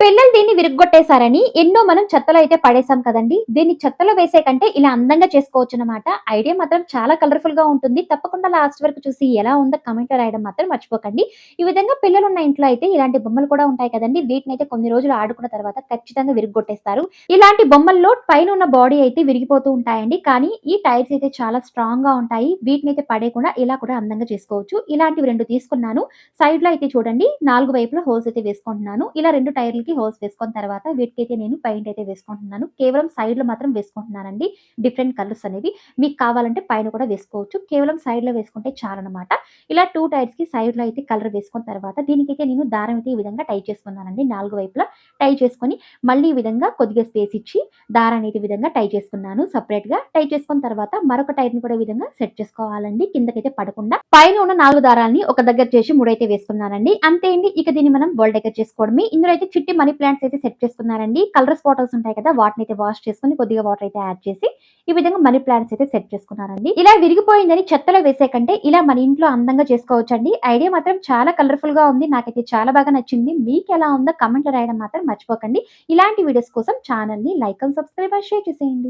పిల్లలు దీన్ని విరగ్గొట్టేసారని ఎన్నో మనం చెత్తలో అయితే పడేసాం కదండీ! దీన్ని చెత్తలో వేసే కంటే ఇలా అందంగా చేసుకోవచ్చనమాట. ఐడియా మాత్రం చాలా కలర్‌ఫుల్‌గా ఉంటుంది. తప్పకుండా లాస్ట్ వరకు చూసి ఎలా ఉందో కామెంట్‌లో రాయడం మాత్రం మర్చిపోకండి. ఈ విధంగా పిల్లలున్న ఇంట్లో అయితే ఇలాంటి బొమ్మలు కూడా ఉంటాయి కదండీ! వీటినైతే కొన్ని రోజులు ఆడుకున్న తర్వాత ఖచ్చితంగా విరగ్గొట్టేస్తారు. ఇలాంటి బొమ్మల్లో పైనున్న బాడీ అయితే విరిగిపోతూ ఉంటాయండి. కానీ ఈ టైర్స్ అయితే చాలా స్ట్రాంగ్‌గా ఉంటాయి. వీటినైతే పడేయకుండా ఇలా కూడా అందంగా చేసుకోవచ్చు. ఇలాంటివి 2 తీసుకున్నాను. సైడ్‌లో అయితే చూడండి 4 వైపులా హోల్స్ అయితే వేసుకుంటున్నాను. ఇలా 2 టైర్‌లకి హోల్స్ వేసుకున్న తర్వాత వీటికైతే నేను పెయింట్ అయితే వేసుకుంటున్నాను. కేవలం సైడ్‌లో మాత్రం వేసుకుంటున్నానండి. డిఫరెంట్ కలర్స్ అనేవి. మీకు కావాలంటే పైన కూడా వేసుకోవచ్చు. కేవలం సైడ్‌లో వేసుకుంటే చాలనమాట. ఇలా 2 టైర్స్‌కి సైడ్‌లో అయితే కలర్ వేసుకున్న తర్వాత దీనికైతే నేను దారం అయితే ఈ విధంగా టై చేసుకున్నానండి. 4 వైపులా టై చేసుకొని మళ్ళీ ఈ విధంగా కొద్దిగా స్పేస్ ఇచ్చి దారాన్ని అయితే ఈ విధంగా టై చేసుకున్నాను సెపరేట్‌గా. టై చేసుకున్న తర్వాత మరొక టైర్‌ని కూడా ఈ విధంగా సెట్ చేసుకోవాలండి. కిందకైతే పడకుండా. పైన ఉన్న 4 దారాల్ని ఒక దగ్గర చేసి ముడైతే వేసుకున్నానండి. అంతే అండి. ఇక దీన్ని మనం బాల్ డెకర్ చేసుకోవడమే. ఇందులో అయితే చిట్టి మనీ ప్లాంట్స్ అయితే సెట్ చేసుకున్నానండి. కలర్స్ బాటిల్స్ ఉంటాయి కదా! వాటినైతే వాష్ చేసుకొని కొద్దిగా వాటర్ అయితే యాడ్ చేసి ఈ విధంగా మనీ ప్లాంట్స్ అయితే సెట్ చేసుకున్నానండి. ఇలా విరిగిపోయిందని చెత్తలో వేసే కంటే ఇలా మన ఇంట్లో అందంగా చేసుకోవచ్చండి. ఐడియా మాత్రం చాలా కలర్‌ఫుల్‌గా ఉంది. నాకైతే చాలా బాగా నచ్చింది. మీకెలా ఉందో కామెంట్‌లో రాయడం మాత్రం మర్చిపోకండి. ఇలాంటి వీడియోస్ కోసం ఛానెల్‌ని like and subscribe and share చేసేయండి.